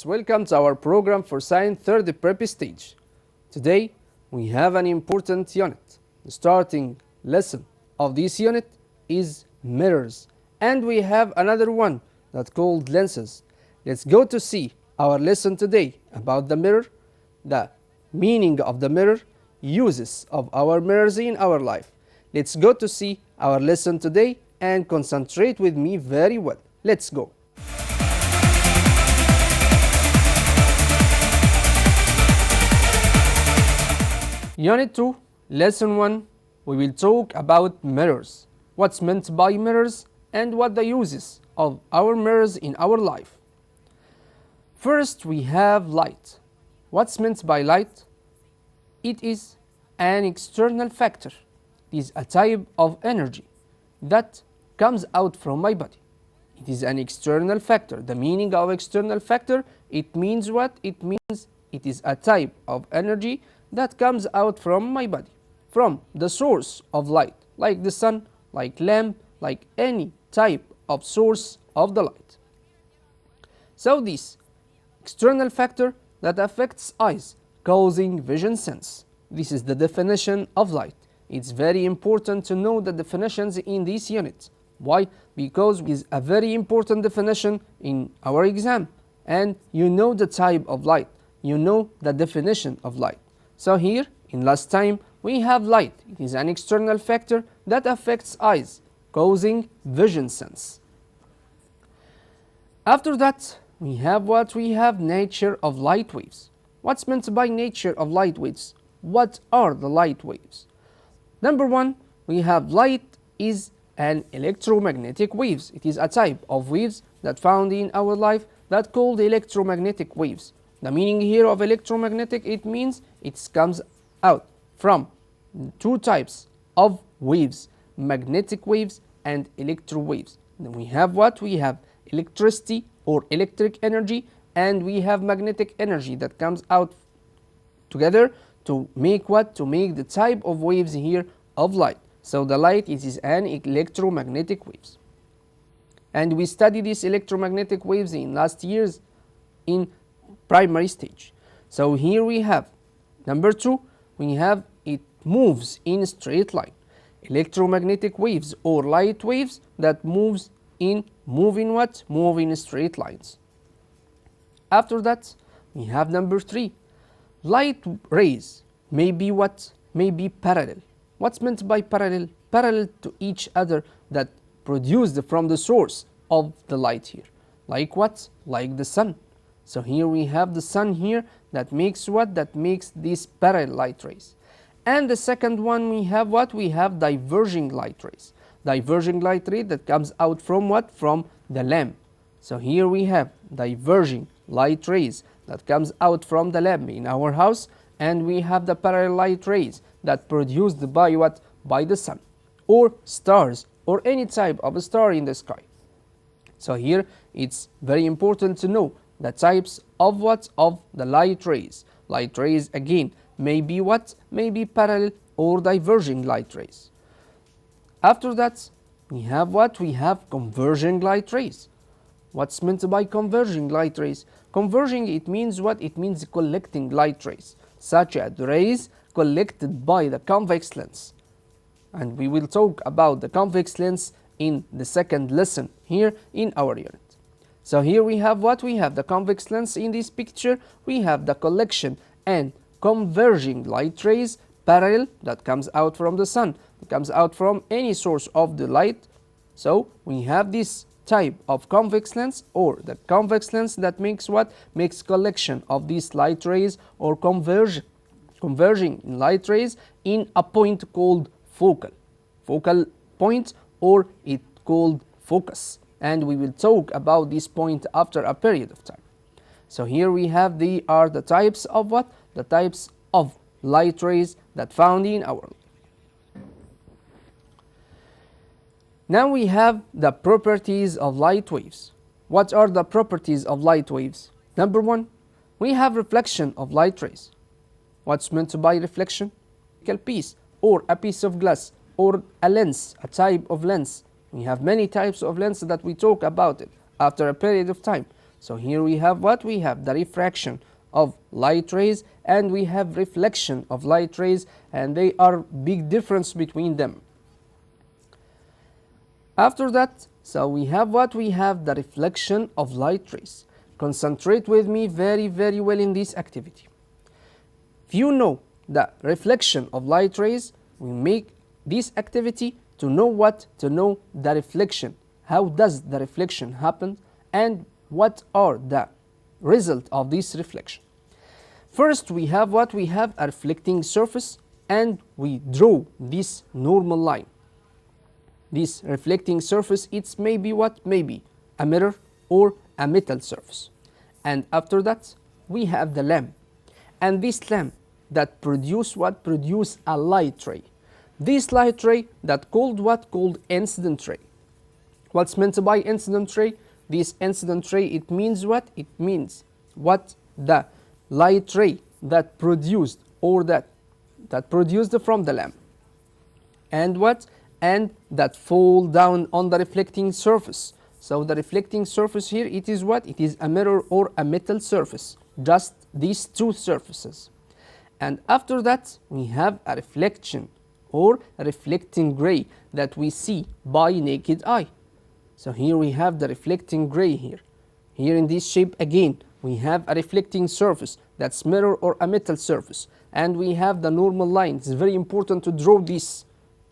Welcome to our program for Science third prep stage. Today we have an important unit. The starting lesson of this unit is mirrors, and we have another one that's called lenses. Let's go to see our lesson today about the mirror, the meaning of the mirror, uses of our mirrors in our life. Let's go to see our lesson today and concentrate with me very well. Let's go. Unit 2, Lesson 1, we will talk about mirrors, what's meant by mirrors and what the uses of our mirrors in our life. First we have light. What's meant by light? It is an external factor. It is a type of energy that comes out from my body. It is an external factor. The meaning of external factor, it means what? It means it is a type of energy that comes out from my body, from the source of light, like the sun, like lamp, like any type of source of the light. So this external factor that affects eyes, causing vision sense. This is the definition of light. It's very important to know the definitions in this unit. Why? Because it is a very important definition in our exam, and you know the type of light, you know the definition of light. So here, in last time, we have light. It is an external factor that affects eyes, causing vision sense. After that, we have what? We have nature of light waves. What's meant by nature of light waves? What are the light waves? Number one, we have light is an electromagnetic waves. It is a type of waves that found in our life that called electromagnetic waves. The meaning here of electromagnetic, it means it comes out from two types of waves, magnetic waves and electro waves. Then we have what? We have electricity or electric energy, and we have magnetic energy that comes out together to make what? To make the type of waves here of light. So the light is an electromagnetic waves. And we studied these electromagnetic waves in last years in primary stage. So here we have number two, we have it moves in a straight line. Electromagnetic waves or light waves that moves in what? Move in straight lines. After that, we have number three, light rays may be what? May be parallel. What's meant by parallel? Parallel to each other that produced from the source of the light here. Like what? Like the sun. So here we have the sun here that makes what? That makes these parallel light rays. And the second one we have what? We have diverging light rays. Diverging light ray that comes out from what? From the lamp. So here we have diverging light rays that comes out from the lamp in our house, and we have the parallel light rays that produced by what? By the sun or stars or any type of a star in the sky. So here it's very important to know the types of what? Of the light rays. Light rays again may be what? May be parallel or diverging light rays. After that, we have what? We have converging light rays. What's meant by converging light rays? Converging, it means what? It means collecting light rays, such as the rays collected by the convex lens. And we will talk about the convex lens in the second lesson here in our unit. So here we have what? We have the convex lens in this picture. We have the collection and converging light rays parallel that comes out from the sun. It comes out from any source of the light. So we have this type of convex lens or the convex lens that makes what? Makes collection of these light rays or converging light rays in a point called focal point, or it called focus. And we will talk about this point after a period of time. So here we have the types of what? The types of light rays that found in our life. Now we have the properties of light waves. What are the properties of light waves? Number one, we have reflection of light rays. What's meant by reflection? A piece or a piece of glass or a lens, a type of lens. We have many types of lenses that we talk about it after a period of time. So here we have what? We have the refraction of light rays and we have reflection of light rays, and they are big difference between them. After that, so we have what? We have the reflection of light rays. Concentrate with me very well in this activity. If you know the reflection of light rays, we make this activity to know what? To know the reflection. How does the reflection happen and what are the result of this reflection? First, we have what? We have a reflecting surface and we draw this normal line. This reflecting surface, it's maybe what? Maybe a mirror or a metal surface. And after that, we have the lamp. And this lamp that produce what? Produce a light ray. This light ray that called what? Called incident ray. What's meant by incident ray? This incident ray, it means what? It means what? The light ray that produced or that produced from the lamp. And what? And that fall down on the reflecting surface. So the reflecting surface here, it is what? It is a mirror or a metal surface. Just these two surfaces. And after that, we have a reflection or a reflecting ray that we see by naked eye. So here we have the reflecting ray here. Here in this shape again, we have a reflecting surface that's mirror or a metal surface. And we have the normal line. It's very important to draw this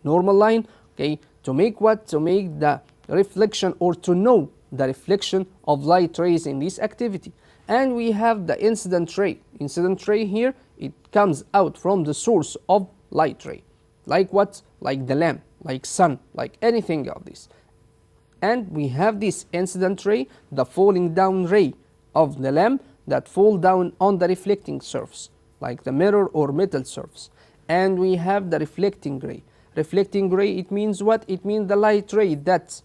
normal line, okay, to make what? To make the reflection or to know the reflection of light rays in this activity. And we have the incident ray. Incident ray here, it comes out from the source of light ray. Like what? Like the lamp, like sun, like anything of this. And we have this incident ray, the falling down ray of the lamp that fall down on the reflecting surface, like the mirror or metal surface. And we have the reflecting ray. Reflecting ray, it means what? It means the light ray that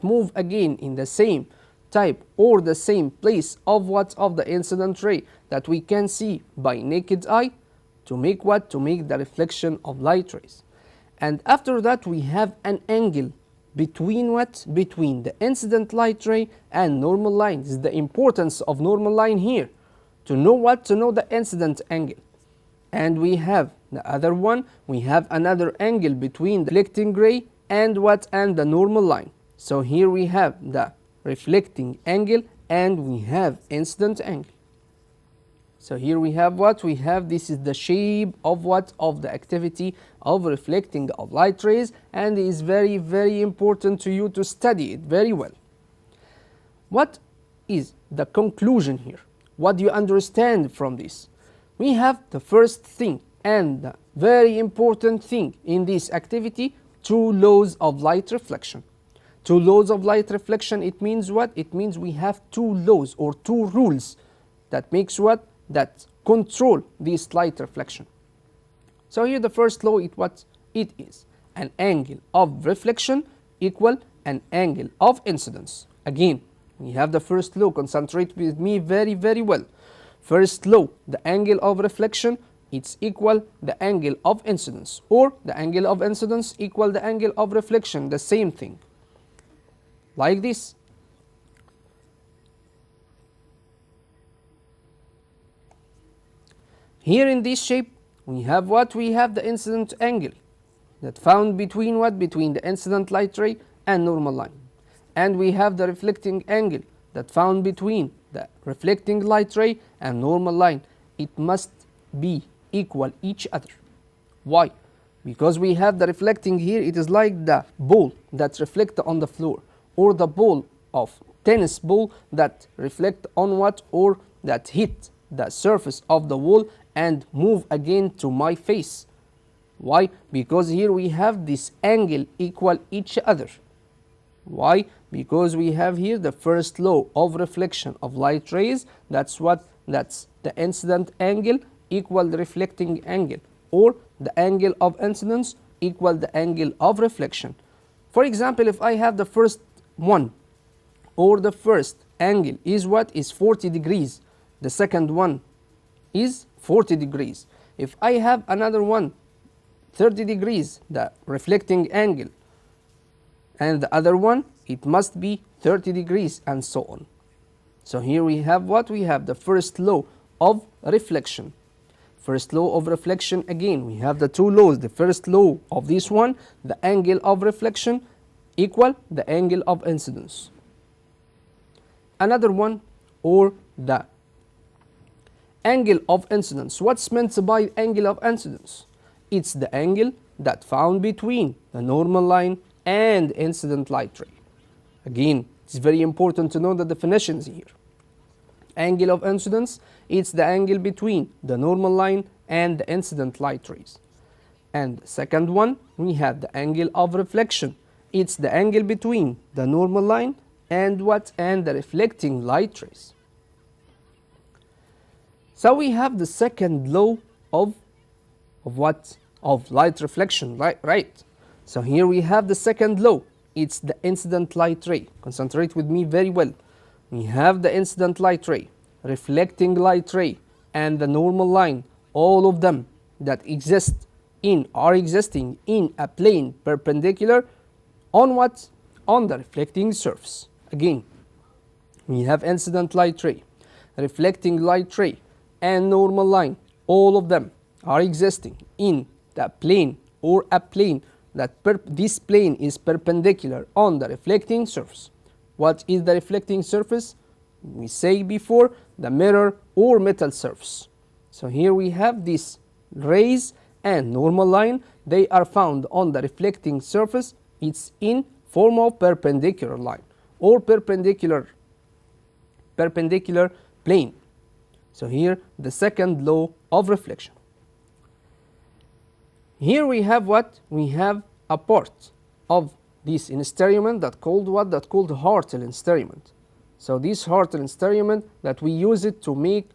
move again in the same type or the same place of what? Of the incident ray that we can see by naked eye to make what? To make the reflection of light rays. And after that, we have an angle between what? Between the incident light ray and normal line. This is the importance of normal line here. To know what? To know the incident angle. And we have the other one, we have another angle between the reflecting ray and what? And the normal line. So here we have the reflecting angle and we have incident angle. So here we have what? We have, this is the shape of what? Of the activity of reflecting of light rays, and it is very important to you to study it very well. What is the conclusion here? What do you understand from this? We have the first thing and the very important thing in this activity, two laws of light reflection. Two laws of light reflection, it means what? It means we have two laws or two rules that makes what? That control this light reflection. So here the first law, what it is? An angle of reflection equal an angle of incidence. Again, we have the first law. Concentrate with me very well. First law, the angle of reflection, it's equal the angle of incidence, or the angle of incidence equal the angle of reflection, the same thing. Like this. Here in this shape, we have what? We have the incident angle that found between what? Between the incident light ray and normal line. And we have the reflecting angle that found between the reflecting light ray and normal line. It must be equal each other. Why? Because we have the reflecting here, it is like the ball that reflect on the floor, or the ball of tennis ball that reflect on what? Or that hit the surface of the wall and move again to my face. Why? Because here we have this angle equal each other. Why? Because we have here the first law of reflection of light rays. That's what? That's the incident angle equal the reflecting angle, or the angle of incidence equal the angle of reflection. For example, if I have the first one, or the first angle is what? Is 40 degrees. The second one is 40 degrees. If I have another one, 30 degrees, the reflecting angle, and the other one, it must be 30 degrees, and so on. So here we have what? We have the first law of reflection. First law of reflection, again, we have the two laws. The first law of this one, the angle of reflection equal the angle of incidence. Another one, or the angle of incidence. What's meant by angle of incidence? It's the angle that found between the normal line and incident light ray. Again, it's very important to know the definitions here. Angle of incidence, it's the angle between the normal line and the incident light rays. And the second one, we have the angle of reflection. It's the angle between the normal line and what? And the reflecting light rays. So we have the second law of what? Of light reflection, right? So here we have the second law. It's the incident light ray. Concentrate with me very well. We have the incident light ray, reflecting light ray, and the normal line, all of them that are existing in a plane perpendicular on what? On the reflecting surface. Again, we have incident light ray, reflecting light ray, and normal line, all of them are existing in the plane or a plane that this plane is perpendicular on the reflecting surface. What is the reflecting surface? We say before, the mirror or metal surface. So here we have these rays and normal line. They are found on the reflecting surface. It's in form of perpendicular line or perpendicular plane. So here the second law of reflection. Here we have what? We have a part of this instrument that called what? That called Hartle instrument. So this Hartle instrument that we use it to make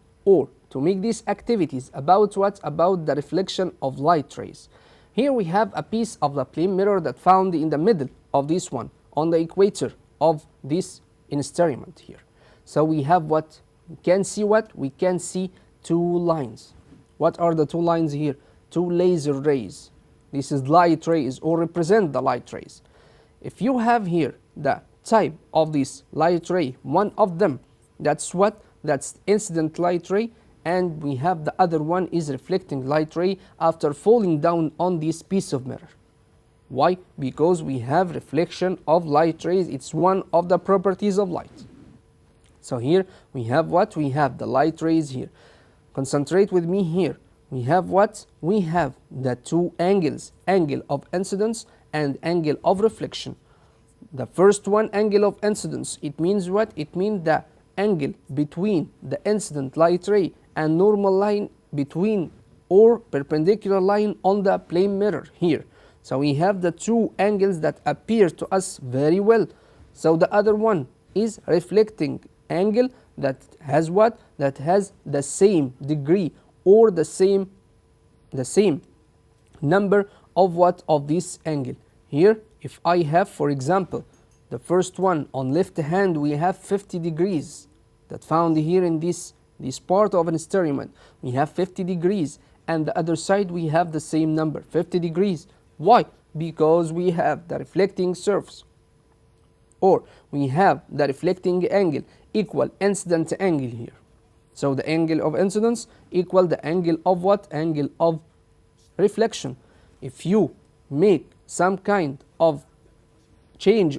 these activities about what? About the reflection of light rays. Here we have a piece of the plane mirror that found in the middle of this one, on the equator of this instrument here. So we have what? We can see what? We can see two lines. What are the two lines here? Two laser rays. This is light rays or represent the light rays. If you have here the type of this light ray, one of them, that's what? That's incident light ray, and we have the other one is reflecting light ray after falling down on this piece of mirror. Why? Because we have reflection of light rays. It's one of the properties of light. So here we have what? We have the light rays here. Concentrate with me here. We have what? We have the two angles, angle of incidence and angle of reflection. The first one, angle of incidence, it means what? It means the angle between the incident light ray and normal line between or perpendicular line on the plane mirror here. So we have the two angles that appear to us very well. So the other one is reflecting angle that has what? That has the same degree or the same number of what? Of this angle. Here, if I have, for example, the first one on left hand, we have 50 degrees that found here in this part of an instrument. We have 50 degrees, and the other side we have the same number, 50 degrees. Why? Because we have the reflecting surface, or we have the reflecting angle equal incident angle here. So the angle of incidence equal the angle of what? Angle of reflection. If you make some kind of change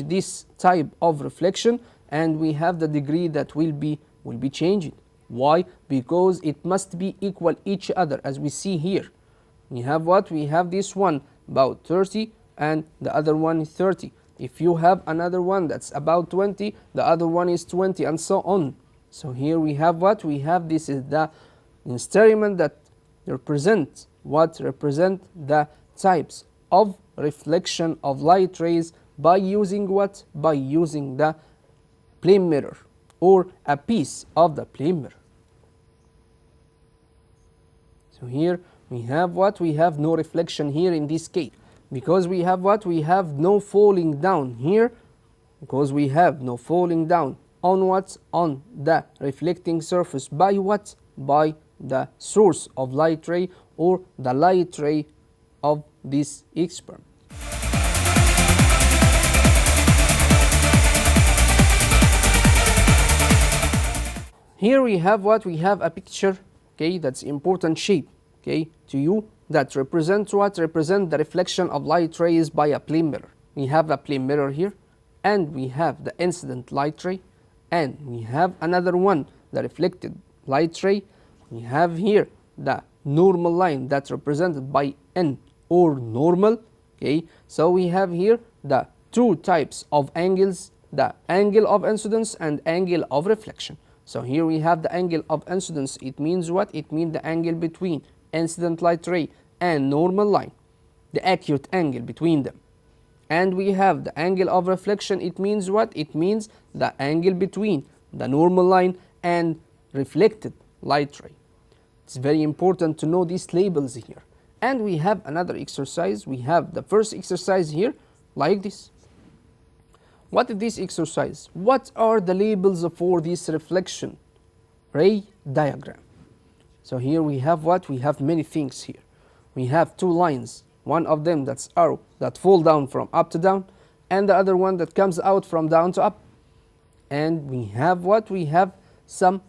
this type of reflection, and we have the degree that will be changing. Why? Because it must be equal each other, as we see here. We have what? We have this one about 30 and the other one is 30. If you have another one that's about 20, the other one is 20, and so on. So here we have what? We have this is the instrument that represent what? Represent the types of reflection of light rays by using what? By using the plane mirror or a piece of the plane mirror. So here we have what? We have no reflection here in this case, because we have what? We have no falling down here, because we have no falling down on what? On the reflecting surface by what? By the source of light ray or the light ray of this experiment. Here we have what? We have a picture, okay, that's important shape, okay, to you, that represents what? Represent the reflection of light rays by a plane mirror. We have a plane mirror here, and we have the incident light ray, and we have another one, the reflected light ray. We have here the normal line that's represented by N or normal, okay. So we have here the two types of angles, the angle of incidence and angle of reflection. So here we have the angle of incidence. It means what? It means the angle between incident light ray and normal line, the accurate angle between them. And we have the angle of reflection. It means what? It means the angle between the normal line and reflected light ray. It's very important to know these labels here. And we have another exercise. We have the first exercise here like this. What is this exercise? What are the labels for this reflection ray diagram? So here we have what? We have many things here. We have two lines. One of them that's arrow that fall down from up to down, and the other one that comes out from down to up. And we have what? We have some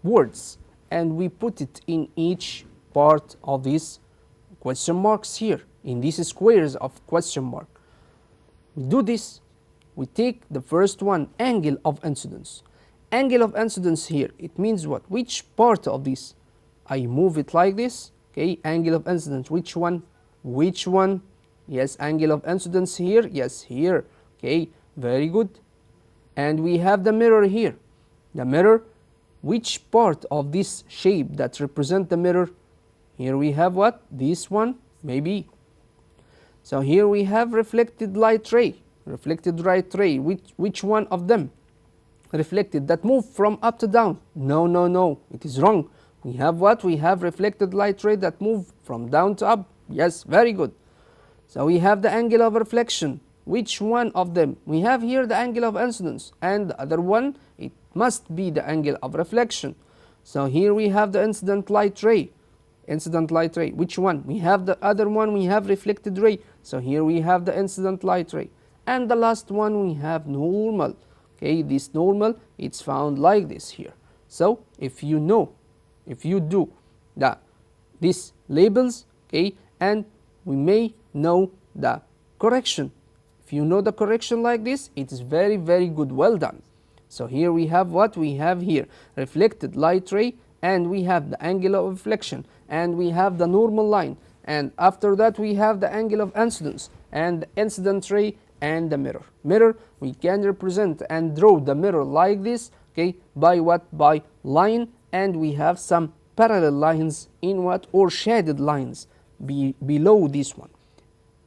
words, and we put it in each part of these question marks here, in these squares of question mark. We do this. We take the first one, angle of incidence. Angle of incidence here, it means what? Which part of this? I move it like this, okay, angle of incidence, which one? Which one? Yes, angle of incidence here, yes, here, okay, very good. And we have the mirror here. The mirror, which part of this shape that represent the mirror? Here we have what? This one, maybe. So here we have reflected light ray. Reflected light ray, which one of them? Reflected, that move from up to down. No, no, no, it is wrong. We have what? We have reflected light ray that move from down to up. Yes, very good. So we have the angle of reflection. Which one of them? We have here the angle of incidence, and the other one, it must be the angle of reflection. So here we have the incident light ray. Incident light ray, which one? We have the other one, we have reflected ray. So here we have the incident light ray. And the last one we have normal. Okay, this normal, it's found like this here. So if you know, if you do these labels, okay, and we may know the correction. If you know the correction like this, it is very, very good, well done. So here we have what? We have here reflected light ray, and we have the angle of reflection, and we have the normal line, and after that we have the angle of incidence and the incident ray and the mirror. Mirror, we can represent and draw the mirror like this, okay, by what? By line, and we have some parallel lines in what? Or shaded lines below this one.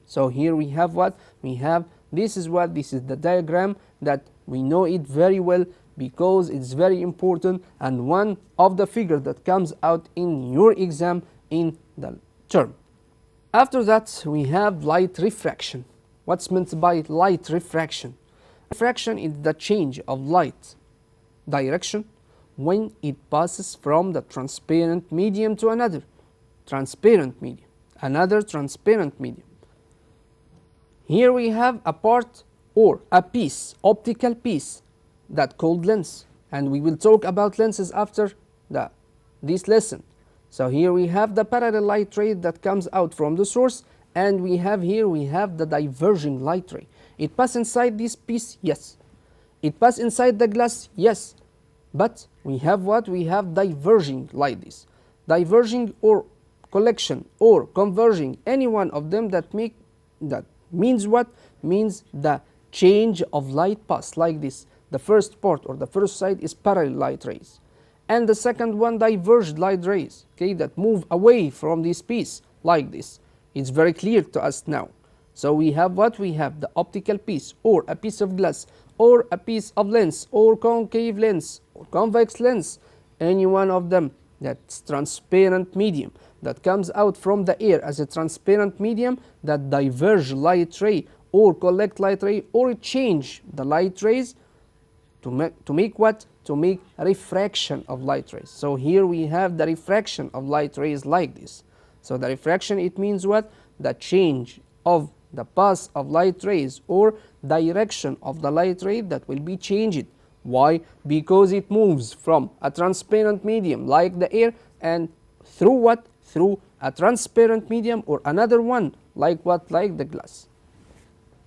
So here we have what? We have, this is what? This is the diagram that we know it very well because it's very important and one of the figures that comes out in your exam in the term. After that we have light refraction. What's meant by light refraction? Refraction is the change of light direction when it passes from the transparent medium to another transparent medium, another transparent medium. Here we have a part or a piece, optical piece, that called lens, and we will talk about lenses after this lesson. So here we have the parallel light ray that comes out from the source, and we have here, we have the diverging light ray. It passes inside this piece, yes. It passes inside the glass, yes. But we have what? We have diverging like this. Diverging or collection or converging, any one of them that means what? Means the change of light path like this. The first part or the first side is parallel light rays, and the second one diverged light rays, okay, that move away from this piece like this. It's very clear to us now. So we have what? We have the optical piece or a piece of glass or a piece of lens or concave lens or convex lens, any one of them that's transparent medium that comes out from the air as a transparent medium that diverge light ray or collect light ray or change the light rays to make what? To make refraction of light rays. So here we have the refraction of light rays like this. So the refraction, it means what? The change of the path of light rays or direction of the light ray that will be changed Why? Because it moves from a transparent medium like the air and through what? Through a transparent medium or another one like what? Like the glass.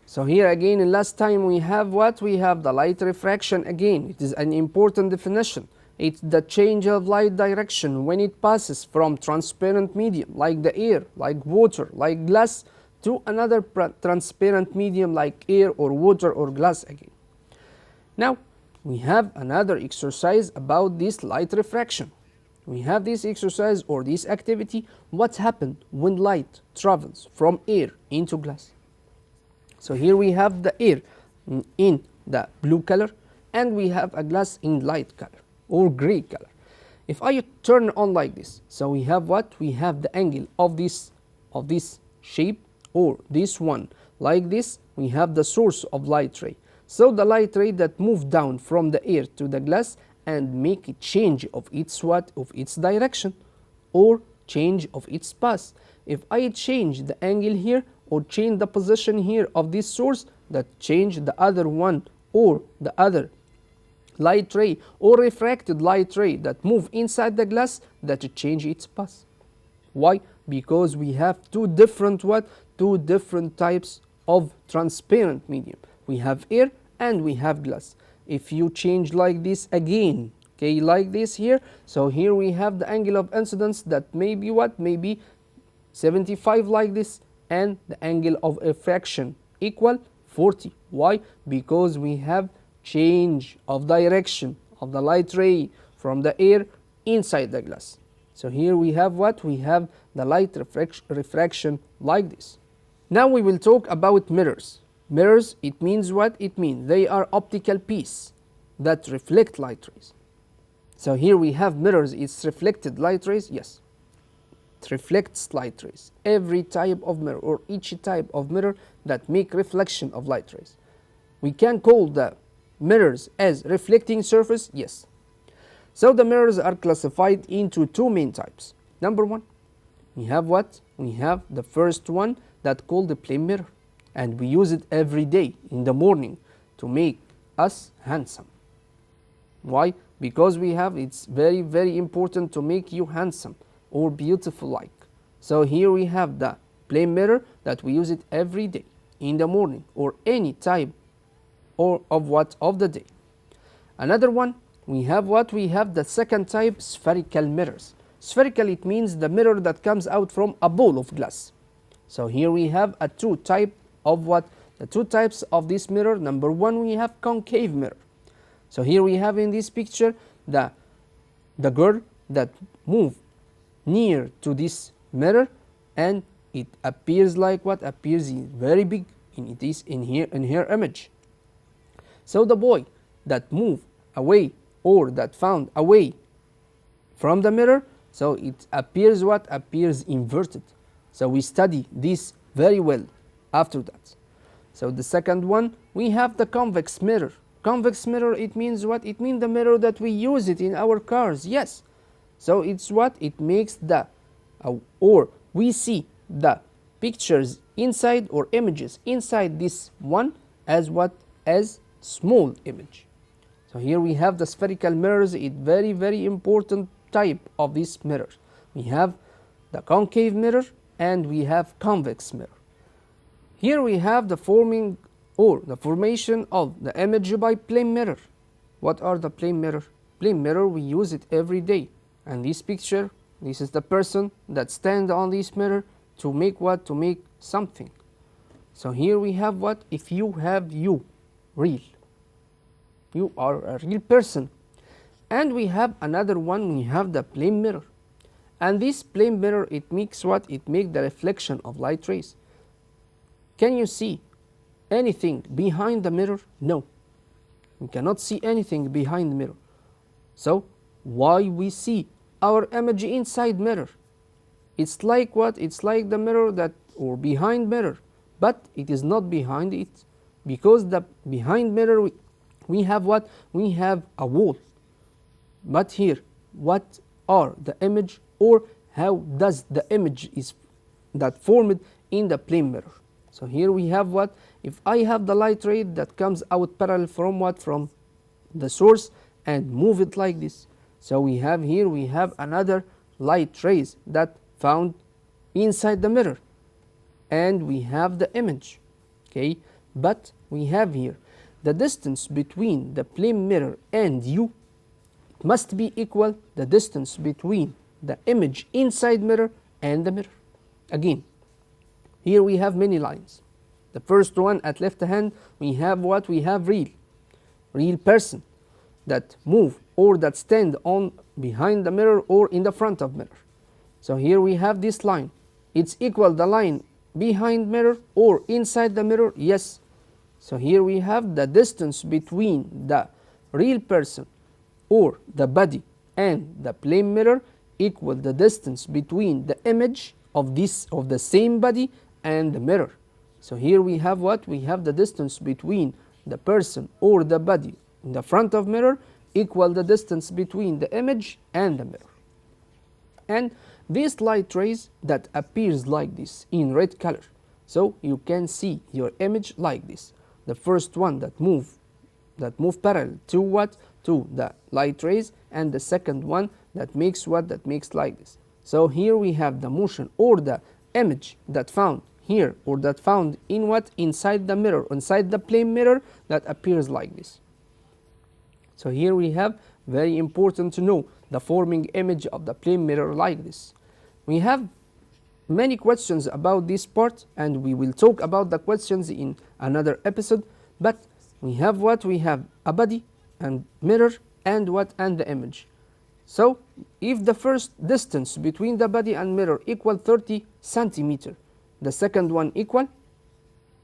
So here again, in last time we have what? We have the light refraction again. It is an important definition. It's the change of light direction when it passes from transparent medium like the air, like water, like glass to another transparent medium like air or water or glass again. Now, we have another exercise about this light refraction. We have this exercise or this activity. What happens when light travels from air into glass? So here we have the air in the blue color and we have a glass in light color or gray color. If I turn on like this, so we have what? We have the angle of this shape or this one like this. We have the source of light ray. So the light ray that move down from the air to the glass and make a change of its what? Of its direction or change of its path. If I change the angle here or change the position here of this source, that change the other one or the other light ray or refracted light ray that move inside the glass, that change its path. Why? Because we have two different what? Two different types of transparent medium. We have air and we have glass. If you change like this again, okay, like this here, so here we have the angle of incidence that may be what? Maybe 75 like this, and the angle of refraction equal 40. Why? Because we have change of direction of the light ray from the air inside the glass. So here we have what? We have the light refraction like this. Now we will talk about mirrors. Mirrors, it means what? It means they are optical piece that reflect light rays. So here we have mirrors, it's reflected light rays, yes. It reflects light rays. Every type of mirror or each type of mirror that make reflection of light rays. We can call the mirrors as reflecting surface, yes. So the mirrors are classified into two main types. Number one, we have what? We have the first one that called the plane mirror. And we use it every day in the morning to make us handsome. Why? Because we have, it's very, very important to make you handsome or beautiful like. So here we have the plane mirror that we use it every day in the morning or any time or of what? Of the day. Another one, we have what? We have the second type, spherical mirrors. Spherical, it means the mirror that comes out from a ball of glass. So here we have a two type of what? The two types of this mirror. Number one, we have concave mirror. So here we have in this picture the girl that move near to this mirror and it appears like what? Appears very big in her image. So the boy that move away or that found away from the mirror, so it appears what? Appears inverted. So we study this very well after that. So the second one, we have the convex mirror. Convex mirror, it means what? It means the mirror that we use it in our cars, yes. So it's what? It makes the, or we see the pictures inside or images inside this one as what? As small image. So here we have the spherical mirrors, it very, very important type of this mirror. We have the concave mirror and we have convex mirror. Here we have the forming or the formation of the image by plane mirror. What are the plane mirror? Plane mirror, we use it every day. And this picture, this is the person that stands on this mirror to make what? To make something. So here we have what? If you have you, real. You are a real person. And we have another one, we have the plane mirror. And this plane mirror, it makes what? It makes the reflection of light rays. Can you see anything behind the mirror? No. We cannot see anything behind the mirror. So why we see our image inside mirror? It's like what? It's like the mirror that or behind mirror, but it is not behind it because the behind mirror we have what? We have a wall. But here, what are the image or how does the image is that formed in the plane mirror? So here we have what? If I have the light ray that comes out parallel from what? From the source and move it like this. So we have here, we have another light rays that found inside the mirror, and we have the image, okay? But we have here the distance between the plane mirror and you must be equal the distance between the image inside mirror and the mirror. Again, here we have many lines. The first one at left hand, we have what? We have real person that move or that stand on behind the mirror or in the front of mirror. So here we have this line. It's equal the line behind mirror or inside the mirror, yes. So here we have the distance between the real person or the body and the plane mirror equal the distance between the image of the same body and the mirror. So here we have what? We have the distance between the person or the body in the front of mirror equal the distance between the image and the mirror. And this light rays that appears like this in red color, so you can see your image like this. The first one that move parallel to what? To the light rays, and the second one that makes what? That makes like this. So here we have the motion or the image that found here or that found in what? Inside the mirror, inside the plane mirror, that appears like this. So here we have, very important to know, the forming image of the plane mirror like this. We have many questions about this part, and we will talk about the questions in another episode, but we have what? We have a body and mirror and what? And the image. So if the first distance between the body and mirror equal 30 centimeter, the second one equal?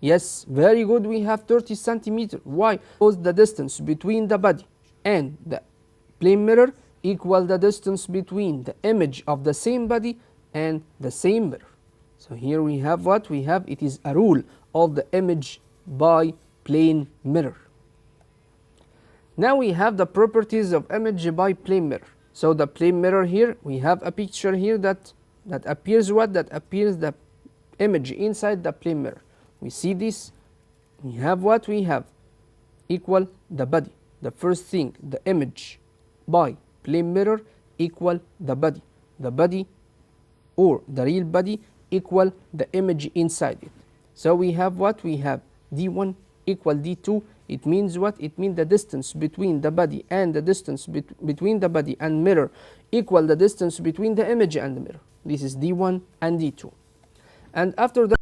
Yes, very good, we have 30 centimeter. Why? Because the distance between the body and the plane mirror equal the distance between the image of the same body and the same mirror. So here we have what? We have, it is a rule of the image by plane mirror. Now we have the properties of image by plane mirror. So the plane mirror here, we have a picture here that appears what? That appears the image inside the plane mirror. We see this, we have what? We have equal the body. The first thing, the image by plane mirror equal the body. The body or the real body equal the image inside it. So we have what? We have D1 equal D2. It means what? It means the distance between the body and the distance between the body and mirror equal the distance between the image and the mirror. This is D1 and D2. And after that,